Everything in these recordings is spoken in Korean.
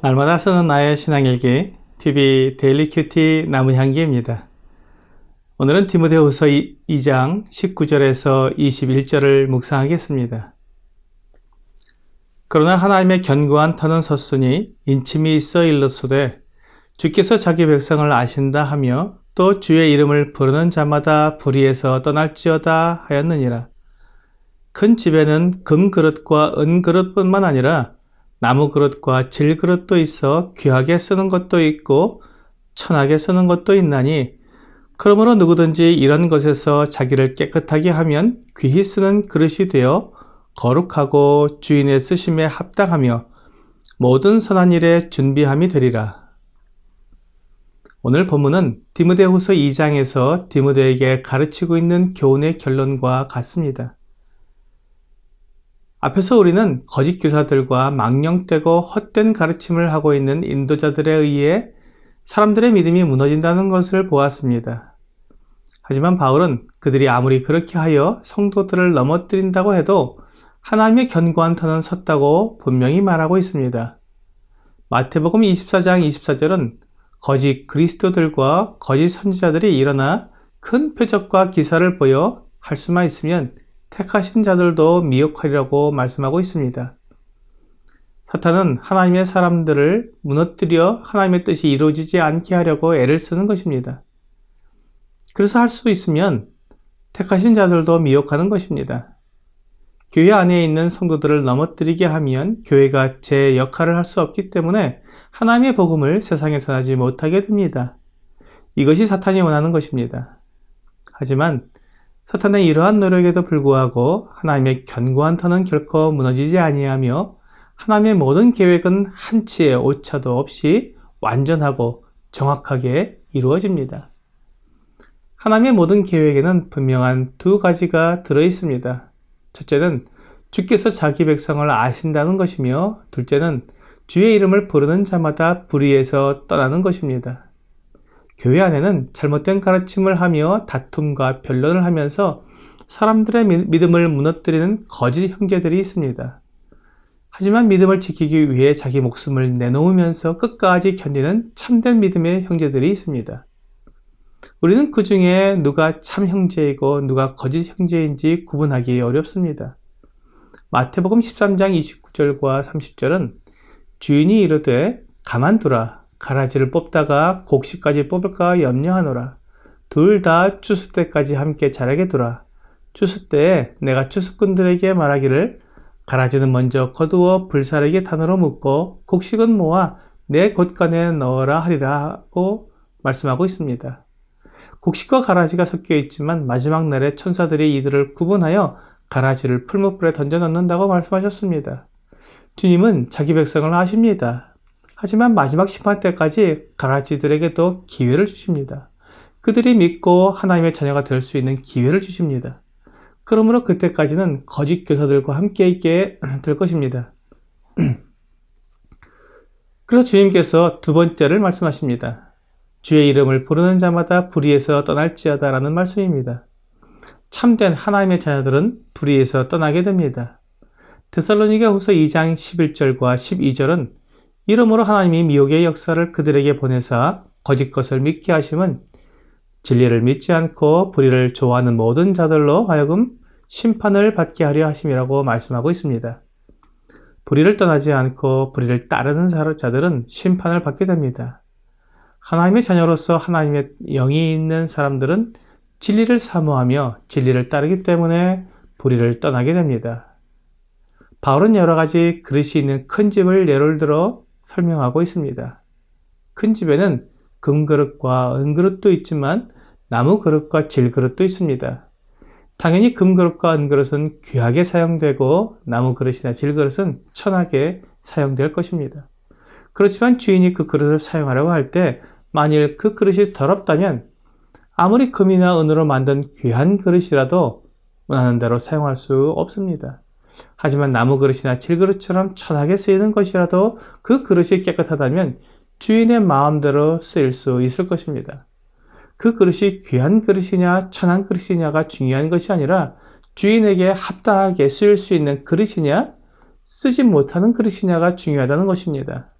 날마다 쓰는 나의 신앙일기 TV 데일리 큐티 나무향기입니다. 오늘은 디모데후서 2장 19절에서 21절을 묵상하겠습니다. 그러나 하나님의 견고한 터는 섰으니 인침이 있어 일렀으되 주께서 자기 백성을 아신다 하며 또 주의 이름을 부르는 자마다 불의에서 떠날지어다 하였느니라. 큰 집에는 금그릇과 은그릇뿐만 아니라 나무그릇과 질그릇도 있어 귀하게 쓰는 것도 있고 천하게 쓰는 것도 있나니 그러므로 누구든지 이런 것에서 자기를 깨끗하게 하면 귀히 쓰는 그릇이 되어 거룩하고 주인의 쓰심에 합당하며 모든 선한 일에 준비함이 되리라. 오늘 본문은 디모데후서 2장에서 디모데에게 가르치고 있는 교훈의 결론과 같습니다. 앞에서 우리는 거짓 교사들과 망령되고 헛된 가르침을 하고 있는 인도자들에 의해 사람들의 믿음이 무너진다는 것을 보았습니다. 하지만 바울은 그들이 아무리 그렇게 하여 성도들을 넘어뜨린다고 해도 하나님의 견고한 터는 섰다고 분명히 말하고 있습니다. 마태복음 24장 24절은 거짓 그리스도들과 거짓 선지자들이 일어나 큰 표적과 기사를 보여 할 수만 있으면 택하신 자들도 미혹하리라고 말씀하고 있습니다. 사탄은 하나님의 사람들을 무너뜨려 하나님의 뜻이 이루어지지 않게 하려고 애를 쓰는 것입니다. 그래서 할 수 있으면 택하신 자들도 미혹하는 것입니다. 교회 안에 있는 성도들을 넘어뜨리게 하면 교회가 제 역할을 할 수 없기 때문에 하나님의 복음을 세상에 전하지 못하게 됩니다. 이것이 사탄이 원하는 것입니다. 하지만 사탄의 이러한 노력에도 불구하고 하나님의 견고한 터는 결코 무너지지 아니하며 하나님의 모든 계획은 한치의 오차도 없이 완전하고 정확하게 이루어집니다. 하나님의 모든 계획에는 분명한 두 가지가 들어있습니다. 첫째는 주께서 자기 백성을 아신다는 것이며 둘째는 주의 이름을 부르는 자마다 불의에서 떠나는 것입니다. 교회 안에는 잘못된 가르침을 하며 다툼과 변론을 하면서 사람들의 믿음을 무너뜨리는 거짓 형제들이 있습니다. 하지만 믿음을 지키기 위해 자기 목숨을 내놓으면서 끝까지 견디는 참된 믿음의 형제들이 있습니다. 우리는 그 중에 누가 참 형제이고 누가 거짓 형제인지 구분하기 어렵습니다. 마태복음 13장 29절과 30절은 주인이 이르되 가만두라. 가라지를 뽑다가 곡식까지 뽑을까 염려하노라. 둘 다 추수 때까지 함께 자라게 두라. 추수 때에 내가 추수꾼들에게 말하기를 가라지는 먼저 거두어 불사르게 단으로 묶고 곡식은 모아 내 곳간에 넣어라 하리라고 말씀하고 있습니다. 곡식과 가라지가 섞여 있지만 마지막 날에 천사들이 이들을 구분하여 가라지를 풀무불에 던져 넣는다고 말씀하셨습니다. 주님은 자기 백성을 아십니다. 하지만 마지막 심판 때까지 가라지들에게도 기회를 주십니다. 그들이 믿고 하나님의 자녀가 될 수 있는 기회를 주십니다. 그러므로 그때까지는 거짓 교사들과 함께 있게 될 것입니다. 그래서 주님께서 두 번째를 말씀하십니다. 주의 이름을 부르는 자마다 불의에서 떠날지어다 라는 말씀입니다. 참된 하나님의 자녀들은 불의에서 떠나게 됩니다. 데살로니가후서 2장 11절과 12절은 이러므로 하나님이 미혹의 역사를 그들에게 보내사 거짓 것을 믿게 하심은 진리를 믿지 않고 불의를 좋아하는 모든 자들로 하여금 심판을 받게 하려 하심이라고 말씀하고 있습니다. 불의를 떠나지 않고 불의를 따르는 자들은 심판을 받게 됩니다. 하나님의 자녀로서 하나님의 영이 있는 사람들은 진리를 사모하며 진리를 따르기 때문에 불의를 떠나게 됩니다. 바울은 여러 가지 그릇이 있는 큰 집을 예를 들어 설명하고 있습니다. 큰 집에는 금그릇과 은그릇도 있지만 나무그릇과 질그릇도 있습니다. 당연히 금그릇과 은그릇은 귀하게 사용되고 나무그릇이나 질그릇은 천하게 사용될 것입니다. 그렇지만 주인이 그 그릇을 사용하려고 할 때 만일 그 그릇이 더럽다면 아무리 금이나 은으로 만든 귀한 그릇이라도 원하는 대로 사용할 수 없습니다. 하지만 나무그릇이나 질그릇처럼 천하게 쓰이는 것이라도 그 그릇이 깨끗하다면 주인의 마음대로 쓰일 수 있을 것입니다. 그 그릇이 귀한 그릇이냐 천한 그릇이냐가 중요한 것이 아니라 주인에게 합당하게 쓰일 수 있는 그릇이냐 쓰지 못하는 그릇이냐가 중요하다는 것입니다.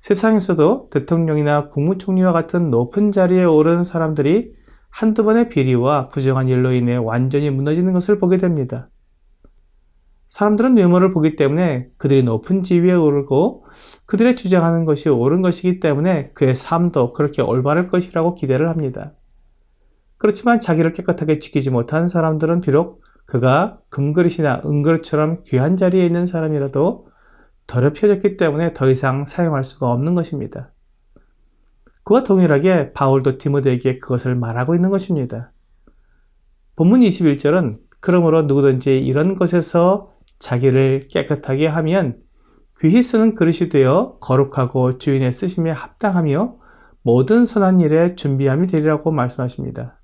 세상에서도 대통령이나 국무총리와 같은 높은 자리에 오른 사람들이 한두 번의 비리와 부정한 일로 인해 완전히 무너지는 것을 보게 됩니다. 사람들은 외모를 보기 때문에 그들이 높은 지위에 오르고 그들의 주장하는 것이 옳은 것이기 때문에 그의 삶도 그렇게 올바를 것이라고 기대를 합니다. 그렇지만 자기를 깨끗하게 지키지 못한 사람들은 비록 그가 금그릇이나 은그릇처럼 귀한 자리에 있는 사람이라도 더럽혀졌기 때문에 더 이상 사용할 수가 없는 것입니다. 그와 동일하게 바울도 디모데에게 그것을 말하고 있는 것입니다. 본문 21절은 그러므로 누구든지 이런 것에서 자기를 깨끗하게 하면 귀히 쓰는 그릇이 되어 거룩하고 주인의 쓰심에 합당하며 모든 선한 일에 준비함이 되리라고 말씀하십니다.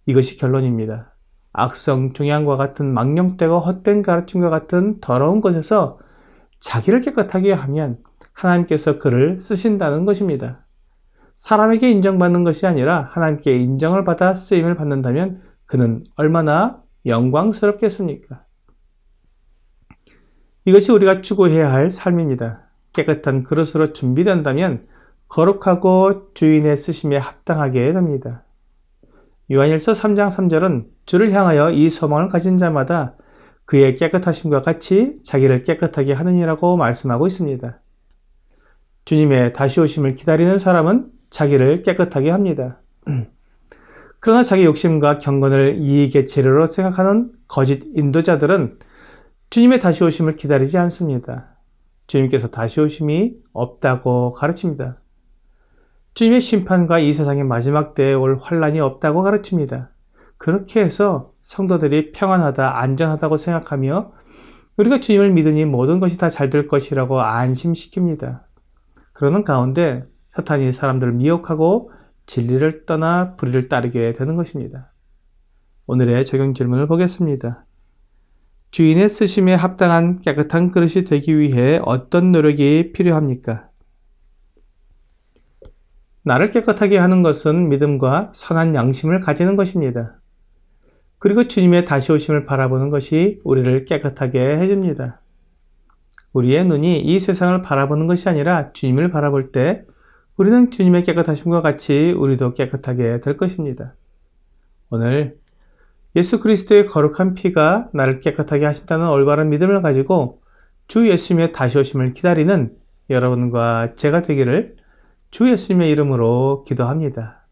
이것이 결론입니다. 악성 종양과 같은 망령되고 헛된 가르침과 같은 더러운 것에서 자기를 깨끗하게 하면 하나님께서 그를 쓰신다는 것입니다. 사람에게 인정받는 것이 아니라 하나님께 인정을 받아 쓰임을 받는다면 그는 얼마나 영광스럽겠습니까? 이것이 우리가 추구해야 할 삶입니다. 깨끗한 그릇으로 준비된다면 거룩하고 주인의 쓰심에 합당하게 됩니다. 요한일서 3장 3절은 주를 향하여 이 소망을 가진 자마다 그의 깨끗하심과 같이 자기를 깨끗하게 하느니라고 말씀하고 있습니다. 주님의 다시 오심을 기다리는 사람은 자기를 깨끗하게 합니다. 그러나 자기 욕심과 경건을 이익의 재료로 생각하는 거짓 인도자들은 주님의 다시 오심을 기다리지 않습니다. 주님께서 다시 오심이 없다고 가르칩니다. 주님의 심판과 이 세상의 마지막 때에 올 환란이 없다고 가르칩니다. 그렇게 해서 성도들이 평안하다, 안전하다고 생각하며 우리가 주님을 믿으니 모든 것이 다 잘 될 것이라고 안심시킵니다. 그러는 가운데 사탄이 사람들을 미혹하고 진리를 떠나 불의를 따르게 되는 것입니다. 오늘의 적용 질문을 보겠습니다. 주인의 쓰심에 합당한 깨끗한 그릇이 되기 위해 어떤 노력이 필요합니까? 나를 깨끗하게 하는 것은 믿음과 선한 양심을 가지는 것입니다. 그리고 주님의 다시 오심을 바라보는 것이 우리를 깨끗하게 해줍니다. 우리의 눈이 이 세상을 바라보는 것이 아니라 주님을 바라볼 때 우리는 주님의 깨끗하심과 같이 우리도 깨끗하게 될 것입니다. 오늘 예수 그리스도의 거룩한 피가 나를 깨끗하게 하신다는 올바른 믿음을 가지고 주 예수님의 다시 오심을 기다리는 여러분과 제가 되기를 주 예수님의 이름으로 기도합니다.